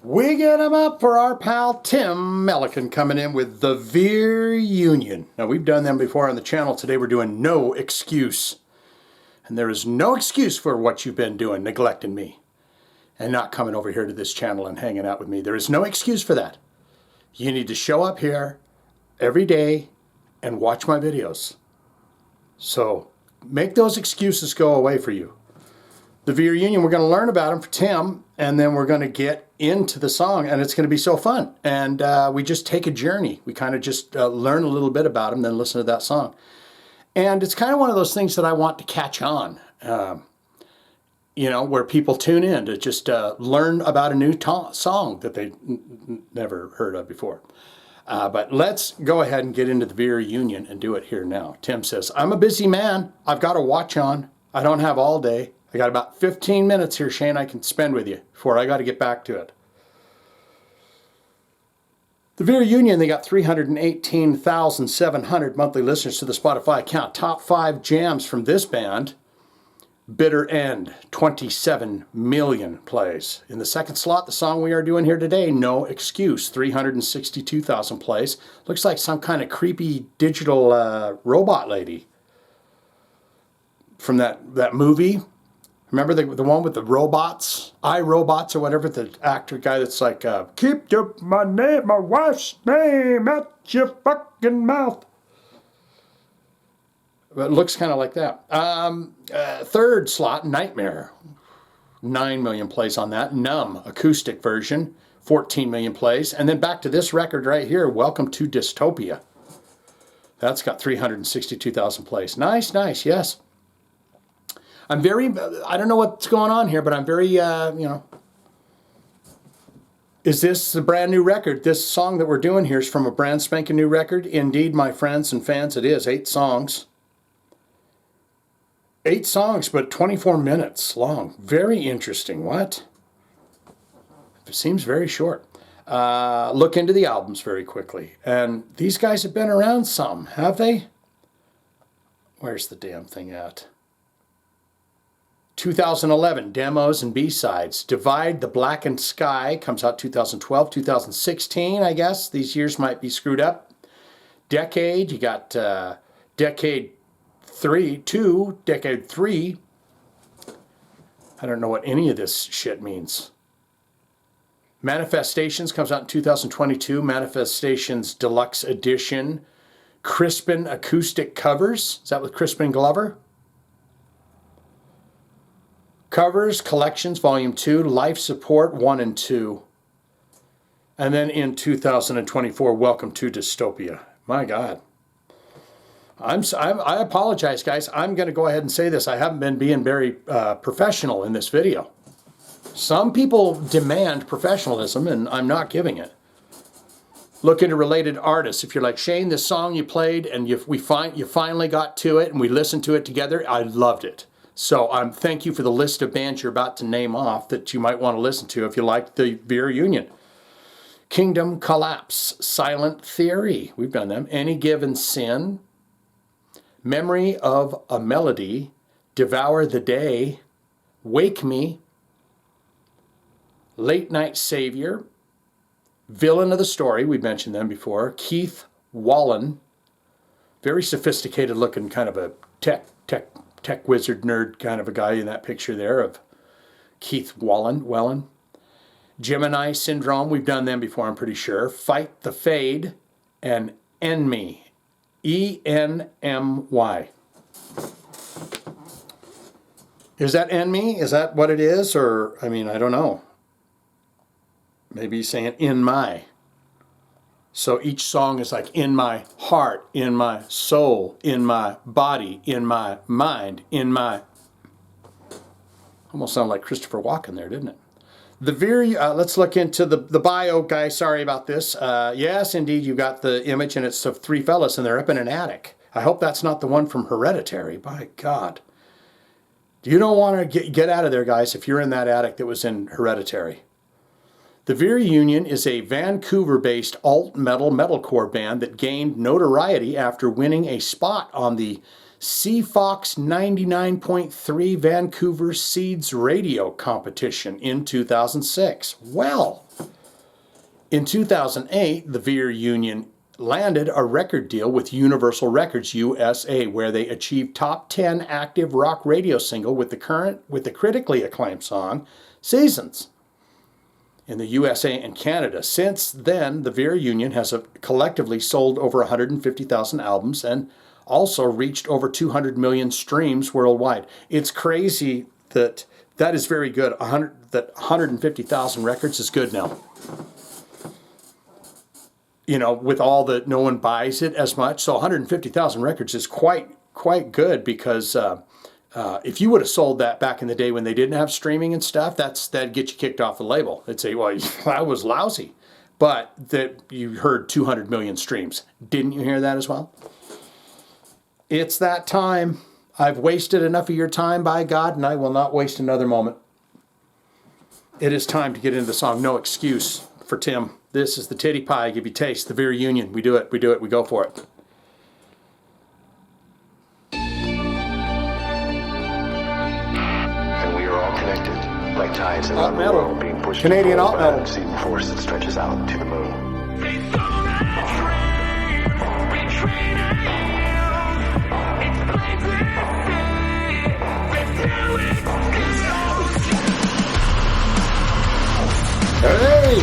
We get him up for our pal Tim Milliken coming in with the Veer Union. Now, we've done them before on the channel. Today we're doing No Excuse. And there is no excuse for what you've been doing, neglecting me, and not coming over here to this channel and hanging out with me. There is no excuse for that. You need to show up here every day and watch my videos. So make those excuses go away for you. The Veer Union, we're going to learn about him for Tim, and then we're going to get into the song, and it's going to be so fun. And we just take a journey. We kind of just learn a little bit about him, then listen to that song. And it's kind of one of those things that I want to catch on, you know, where people tune in to just learn about a new song that they never heard of before. But let's go ahead and get into the Veer Union and do it here now. Tim says, I'm a busy man. I've got a watch on. I don't have all day. I got about 15 minutes here, Shane, I can spend with you before I got to get back to it. The Veer Union, they got 318,700 monthly listeners to the Spotify account. Top 5 jams from this band. Bitter End, 27 million plays. In the second slot, the song we are doing here today, No Excuse, 362,000 plays. Looks like some kind of creepy digital robot lady from that movie. Remember the one with the robots, iRobots or whatever, the actor guy that's like, keep my wife's name at your fucking mouth. It looks kind of like that. Third slot, Nightmare, 9 million plays on that. Numb, acoustic version, 14 million plays. And then back to this record right here, Welcome to Dystopia. That's got 362,000 plays. Nice, nice, yes. I don't know what's going on here, but I'm very, you know. Is this a brand new record? This song that we're doing here is from a brand spanking new record. Indeed, my friends and fans, it is. 8 songs. 8 songs, but 24 minutes long. Very interesting. What? It seems very short. Look into the albums very quickly. And these guys have been around some, have they? Where's the damn thing at? 2011, demos and B-sides. Divide the Blackened Sky comes out 2012, 2016, I guess. These years might be screwed up. Decade, you got Decade 3. I don't know what any of this shit means. Manifestations comes out in 2022. Manifestations Deluxe Edition. Crispin Acoustic Covers. Is that with Crispin Glover? Covers, Collections, Volume 2, Life Support 1 and 2. And then in 2024, Welcome to Dystopia. My God. I apologize, guys. I'm going to go ahead and say this. I haven't been being very professional in this video. Some people demand professionalism, and I'm not giving it. Look into related artists. If you're like, Shane, this song you played, and you finally got to it, and we listened to it together, I loved it. So thank you for the list of bands you're about to name off that you might want to listen to if you like the Veer Union. Kingdom Collapse, Silent Theory, we've done them. Any Given Sin, Memory of a Melody, Devour the Day, Wake Me, Late Night Savior, Villain of the Story, we've mentioned them before. Keith Wallen, very sophisticated looking, kind of a tech wizard nerd kind of a guy in that picture there of Keith Wallen. Gemini Syndrome, we've done them before, I'm pretty sure. Fight the Fade, and Enemy, E-N-M-Y. Is that Enemy? Is that what it is? Or, I mean, I don't know. Maybe he's saying in my. So each song is like in my heart, in my soul, in my body, in my mind, in my... Almost sounded like Christopher Walken there, didn't it? The Veer, let's look into the bio, guys. Sorry about this. Yes, indeed, you got the image, and it's of 3 fellas, and they're up in an attic. I hope that's not the one from Hereditary. By God. You don't want to get out of there, guys, if you're in that attic that was in Hereditary. The Veer Union is a Vancouver-based alt-metal metalcore band that gained notoriety after winning a spot on the CFOX 99.3 Vancouver Seeds radio competition in 2006. Well, In 2008, the Veer Union landed a record deal with Universal Records USA, where they achieved top 10 active rock radio single with the critically acclaimed song Seasons in the USA and Canada. Since then, the Veer Union has collectively sold over 150,000 albums and also reached over 200 million streams worldwide. It's crazy that is very good. 150,000 records is good now. You know, with all that, no one buys it as much. So 150,000 records is quite good, because if you would have sold that back in the day when they didn't have streaming and stuff, that'd get you kicked off the label. They'd say, well, that was lousy. But that you heard 200 million streams. Didn't you hear that as well? It's that time. I've wasted enough of your time, by God, and I will not waste another moment. It is time to get into the song No Excuse for Tim. This is the titty pie, give you taste, the Veer Union. We do it, we go for it. And we are all connected, like tides around the world being pushed Canadian alt metal. by an unseen force that stretches out to the moon. Hey!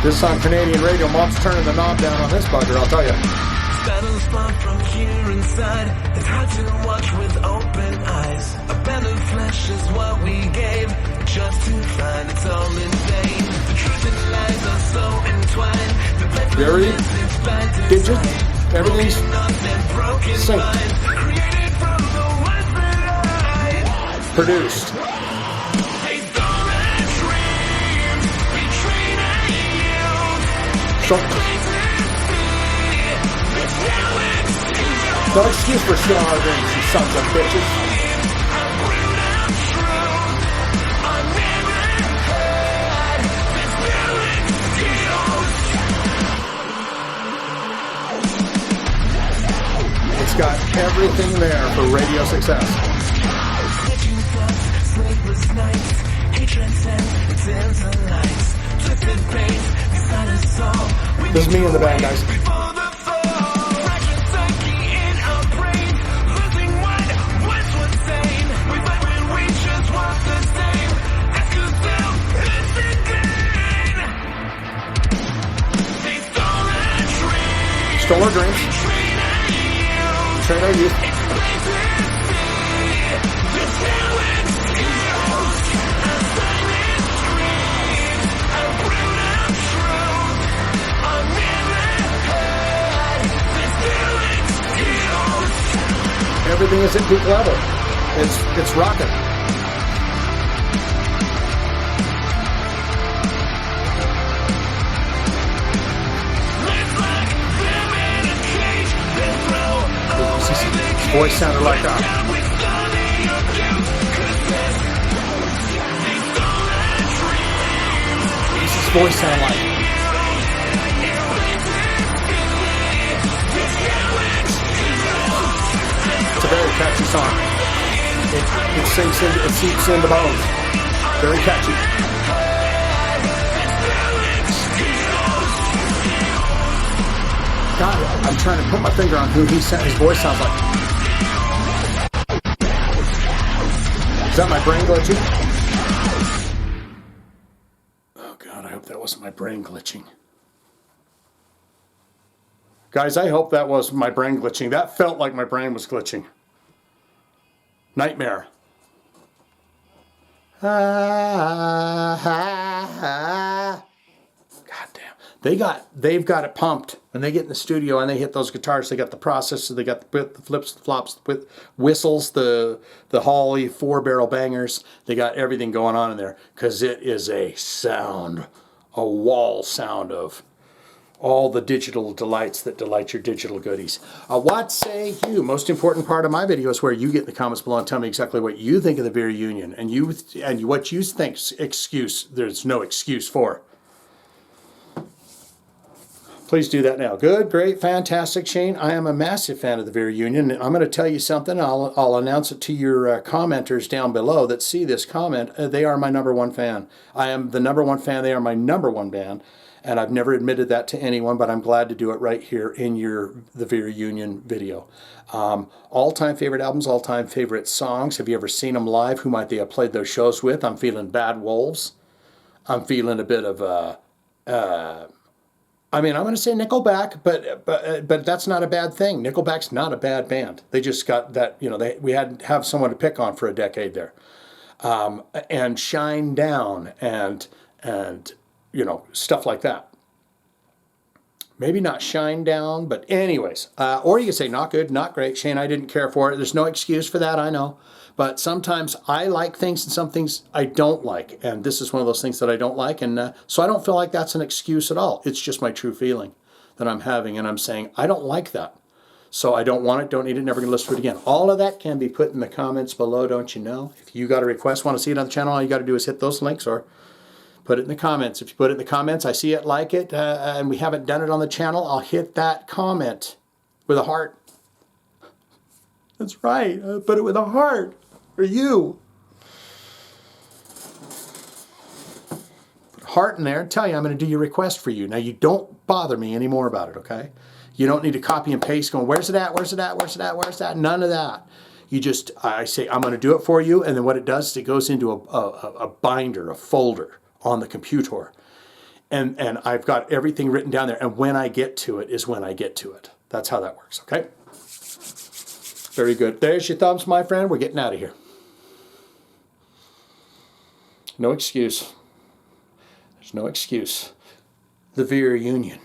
This on Canadian radio, Mom's turning the knob down on this bugger, I'll tell you. Battles far from here inside. It's hard to watch with open eyes. A band of flesh is what we gave, just to find it's all in vain. The truth and lies are so entwined. The Very digit. Everything's synced. created from the ones that I Produced. So, no excuse for stealing our rings, you sons of bitches. It's got everything there for radio success. This is me in the band, guys. Stole our dreams. Train our youth. Everything is at peak level. It's rocking. His voice sounded like that. What's his voice sound like? It's a very catchy song. It sinks into, it seeps into bones. Very catchy. God, I'm trying to put my finger on who his voice sounds like. Is that my brain glitching? Oh God, I hope that wasn't my brain glitching. Guys, I hope that was my brain glitching. That felt like my brain was glitching. Nightmare. God damn. They've got it pumped. When they get in the studio and they hit those guitars, they got the processor, they got the flips, the flops, with whistles, the Holly 4-barrel bangers. They got everything going on in there, because it is a sound, a wall sound of all the digital delights that delight your digital goodies. What say you? Most important part of my video is where you get in the comments below and tell me exactly what you think of the Veer Union, and what you think there's no excuse for. Please do that now. Good, great, fantastic, Shane. I am a massive fan of the Veer Union. I'm going to tell you something. I'll announce it to your commenters down below that see this comment. They are my #1 fan. I am the #1 fan. They are my #1 band. And I've never admitted that to anyone, but I'm glad to do it right here in the Veer Union video. All-time favorite albums, all-time favorite songs. Have you ever seen them live? Who might they have played those shows with? I'm feeling Bad Wolves. I'm feeling a bit of I'm going to say Nickelback, but that's not a bad thing. Nickelback's not a bad band. They just got that, we had to have someone to pick on for a decade there. And Shine Down and stuff like that. Maybe not Shine Down, but anyways. Or you could say not good, not great. Shane, I didn't care for it. There's no excuse for that, I know. But sometimes I like things and some things I don't like. And this is one of those things that I don't like. And so I don't feel like that's an excuse at all. It's just my true feeling that I'm having. And I'm saying, I don't like that. So I don't want it, don't need it, never going to listen to it again. All of that can be put in the comments below, don't you know? If you got a request, want to see it on the channel, all you got to do is hit those links or put it in the comments. If you put it in the comments, I see it, like it, and we haven't done it on the channel, I'll hit that comment with a heart. That's right, I put it with a heart for you. Put a heart in there and tell you I'm going to do your request for you. Now you don't bother me anymore about it, okay? You don't need to copy and paste going, where's it at, where's it at, where's it at, where's that? None of that. You just, I say, I'm going to do it for you, and then what it does is it goes into a binder, a folder on the computer. And I've got everything written down there, and when I get to it is when I get to it. That's how that works, okay? Very good. There's your thumbs, my friend. We're getting out of here. No excuse. There's no excuse. The Veer Union.